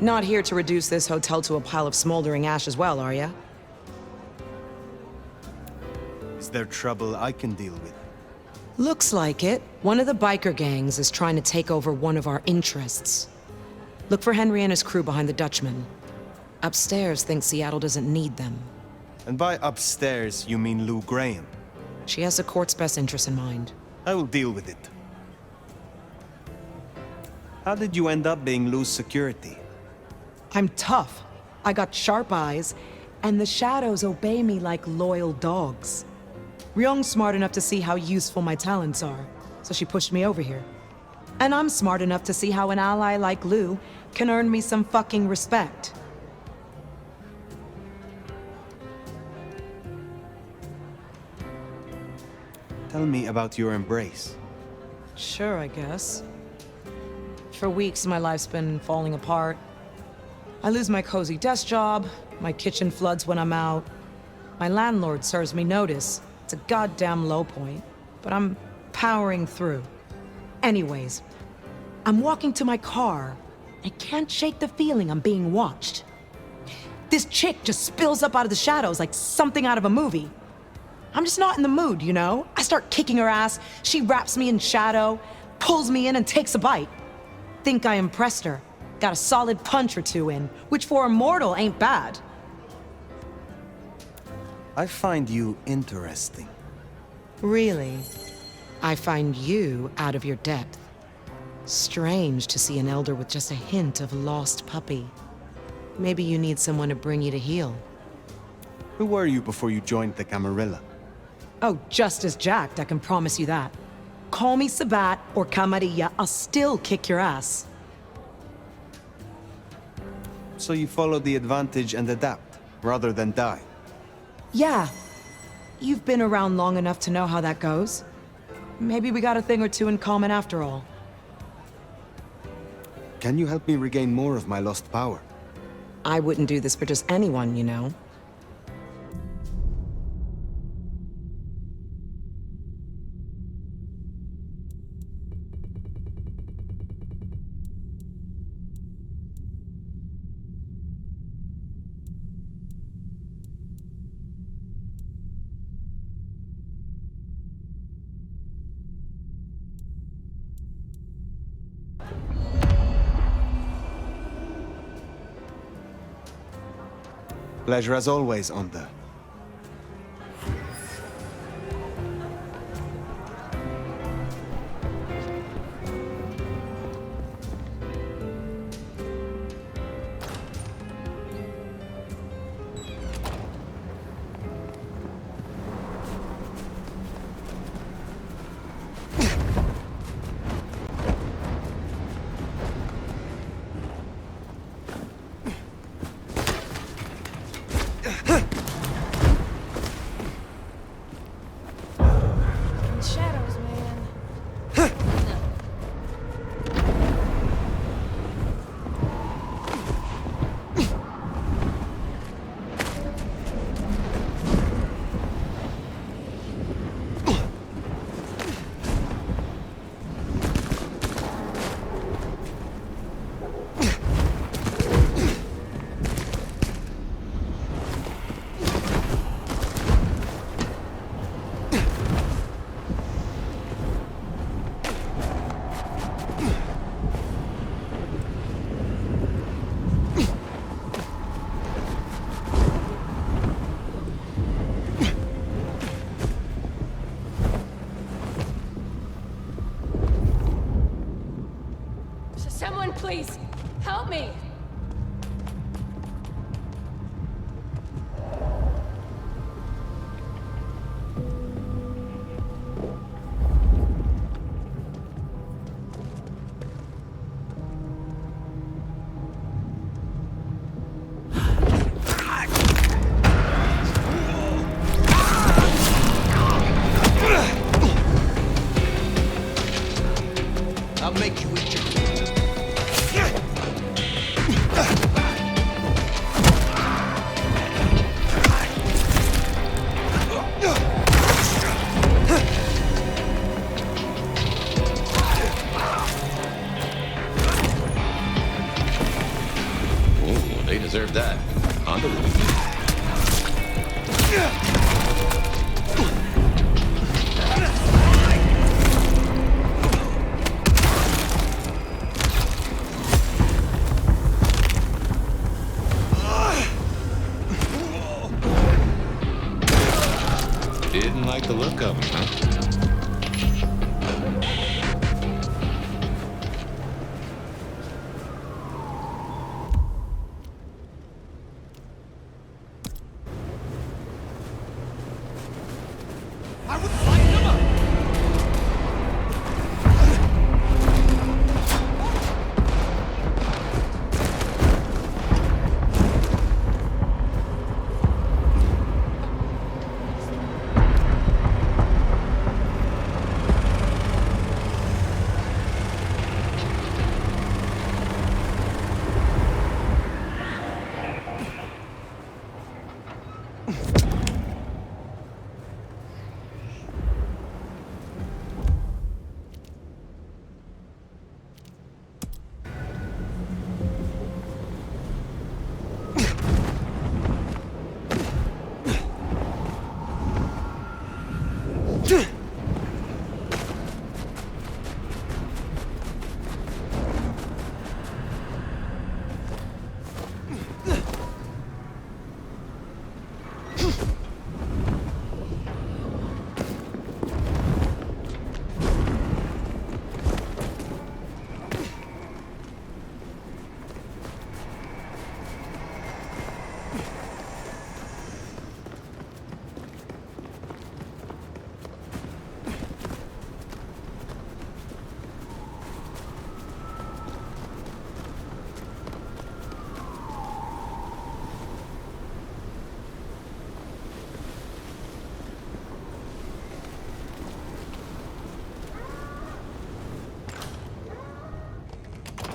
Not here to reduce this hotel to a pile of smoldering ash as well, are ya? Is there trouble I can deal with? Looks like it. One of the biker gangs is trying to take over one of our interests. Look for Henry and his crew behind the Dutchman. Upstairs thinks Seattle doesn't need them. And by upstairs, you mean Lou Graham? She has the court's best interest in mind. I will deal with it. How did you end up being Lou's security? I'm tough. I got sharp eyes, and the shadows obey me like loyal dogs. Ryong's smart enough to see how useful my talents are, so she pushed me over here. And I'm smart enough to see how an ally like Lou can earn me some fucking respect. Tell me about your embrace. Sure, I guess. For weeks, my life's been falling apart. I lose my cozy desk job, my kitchen floods when I'm out. My landlord serves me notice. It's a goddamn low point, but I'm powering through. Anyways, I'm walking to my car. I can't shake the feeling I'm being watched. This chick just spills up out of the shadows like something out of a movie. I'm just not in the mood, you know? I start kicking her ass, she wraps me in shadow, pulls me in and takes a bite. Think I impressed her. Got a solid punch or two in, which for a mortal ain't bad. I find you interesting. Really? I find you out of your depth. Strange to see an elder with just a hint of lost puppy. Maybe you need someone to bring you to heel. Who were you before you joined the Camarilla? Oh, just as jacked, I can promise you that. Call me Sabat or Camarilla, I'll still kick your ass. So you follow the advantage and adapt, rather than die? Yeah. You've been around long enough to know how that goes. Maybe we got a thing or two in common after all. Can you help me regain more of my lost power? I wouldn't do this for just anyone, you know. Pleasure as always, Onda. Shadows, man. Someone please, help me! I'll make you eat your... observe that. On the roof. Didn't like the look of him, huh?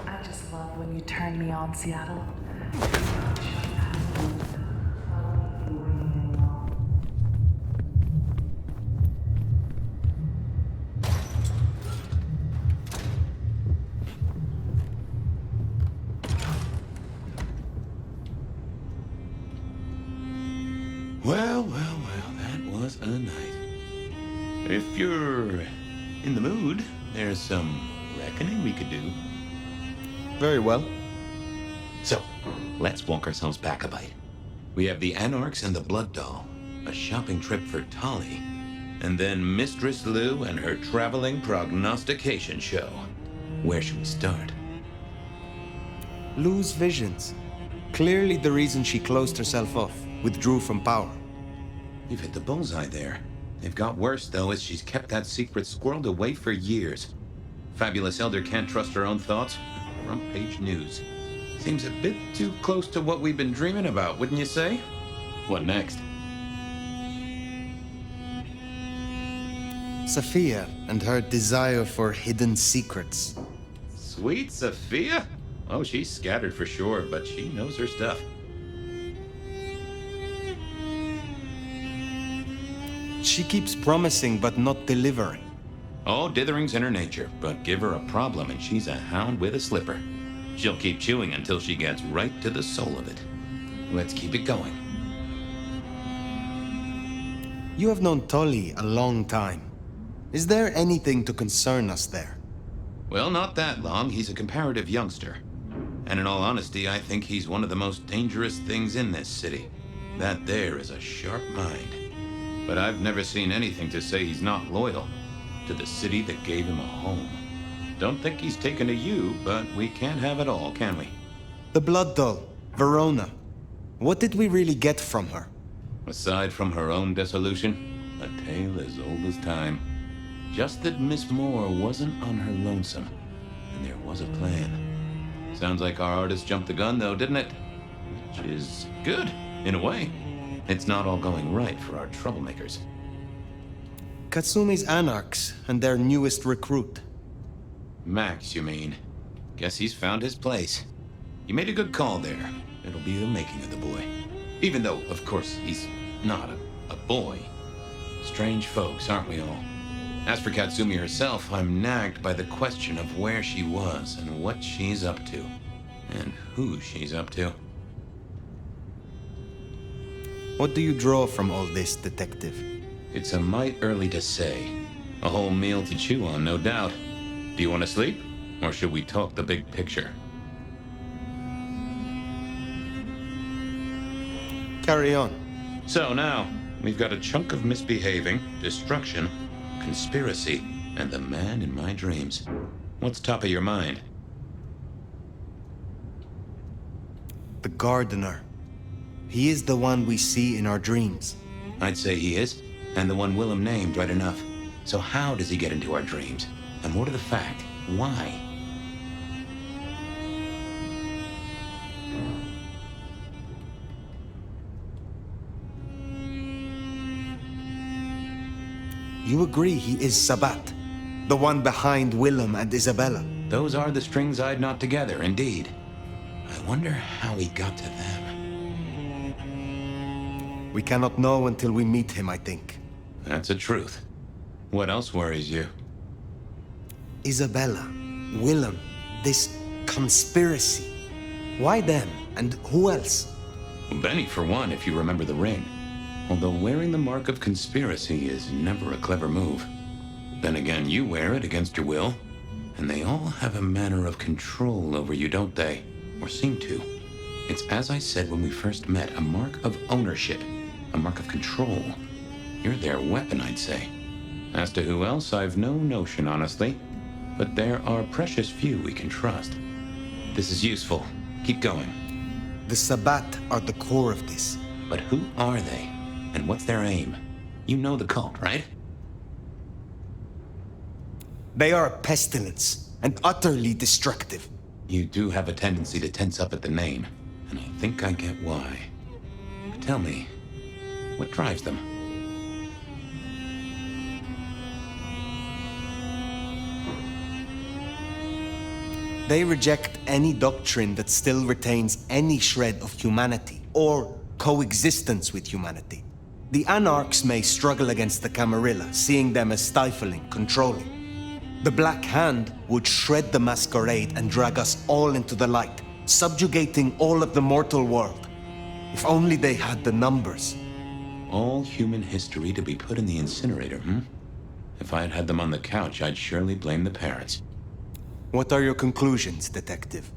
I just love when you turn me on, Seattle. Well, that was a night. If you're in the mood, there's some reckoning we could do. Very well. So, let's walk ourselves back a bite. We have the Anarchs and the Blood Doll, a shopping trip for Tolly, and then Mistress Lou and her traveling prognostication show. Where should we start? Lou's visions. Clearly the reason she closed herself off, withdrew from power. You've hit the bullseye there. They've got worse, though, as she's kept that secret squirreled away for years. Fabulous Elder can't trust her own thoughts. Front page news. Seems a bit too close to what we've been dreaming about, wouldn't you say? What next? Sophia and her desire for hidden secrets. Sweet Sophia? Oh, she's scattered for sure, but she knows her stuff. She keeps promising but not delivering. Oh, dithering's in her nature, but give her a problem and she's a hound with a slipper. She'll keep chewing until she gets right to the soul of it. Let's keep it going. You have known Tolly a long time. Is there anything to concern us there? Well, not that long. He's a comparative youngster. And in all honesty, I think he's one of the most dangerous things in this city. That there is a sharp mind. But I've never seen anything to say he's not loyal to the city that gave him a home. Don't think he's taken to you, but we can't have it all, can we? The Blood Doll, Verona. What did we really get from her? Aside from her own dissolution, a tale as old as time. Just that Miss Moore wasn't on her lonesome, and there was a plan. Sounds like our artist jumped the gun, though, didn't it? Which is good, in a way. It's not all going right for our troublemakers. Katsumi's Anarchs and their newest recruit. Max, you mean? Guess he's found his place. You made a good call there. It'll be the making of the boy. Even though, of course, he's not a boy. Strange folks, aren't we all? As for Katsumi herself, I'm nagged by the question of where she was and what she's up to. And who she's up to. What do you draw from all this, Detective? It's a mite early to say. A whole meal to chew on, no doubt. Do you want to sleep? Or should we talk the big picture? Carry on. So now, we've got a chunk of misbehaving, destruction, conspiracy, and the man in my dreams. What's top of your mind? The gardener. He is the one we see in our dreams. I'd say he is, and the one Willem named right enough. So how does he get into our dreams? And what are the facts? Why? You agree he is Sabat, the one behind Willem and Isabella? Those are the strings I'd knot together, indeed. I wonder how he got to them. We cannot know until we meet him, I think. That's a truth. What else worries you? Isabella, Willem, this conspiracy. Why them? And who else? Benny, for one, if you remember the ring. Although wearing the mark of conspiracy is never a clever move. Then again, you wear it against your will. And they all have a manner of control over you, don't they? Or seem to. It's as I said when we first met, a mark of ownership. A mark of control. You're their weapon, I'd say. As to who else, I've no notion, honestly. But there are precious few we can trust. This is useful. Keep going. The Sabat are the core of this. But who are they? And what's their aim? You know the cult, right? They are a pestilence, and utterly destructive. You do have a tendency to tense up at the name, and I think I get why. But tell me, what drives them? They reject any doctrine that still retains any shred of humanity, or coexistence with humanity. The Anarchs may struggle against the Camarilla, seeing them as stifling, controlling. The Black Hand would shred the Masquerade and drag us all into the light, subjugating all of the mortal world. If only they had the numbers. All human history to be put in the incinerator, hmm? If I had had them on the couch, I'd surely blame the parents. What are your conclusions, Detective?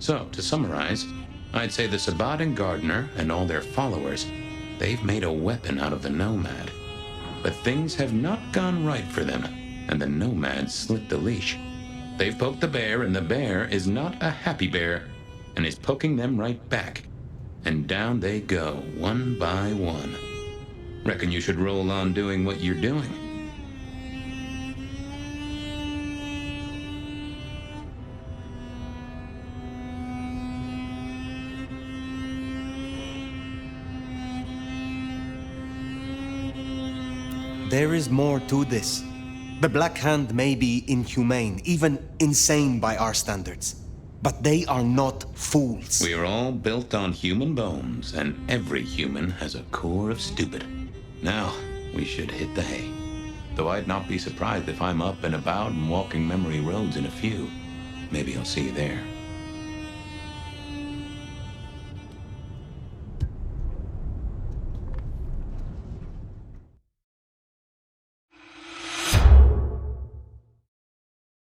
So, to summarize, I'd say the Sabat and Gardner and all their followers, they've made a weapon out of the Nomad. But things have not gone right for them, and the Nomad slipped the leash. They've poked the bear, and the bear is not a happy bear, and is poking them right back. And down they go, one by one. Reckon you should roll on doing what you're doing. There is more to this. The Black Hand may be inhumane, even insane by our standards. But they are not fools. We are all built on human bones, and every human has a core of stupid. Now, we should hit the hay. Though I'd not be surprised if I'm up and about and walking memory roads in a few. Maybe I'll see you there.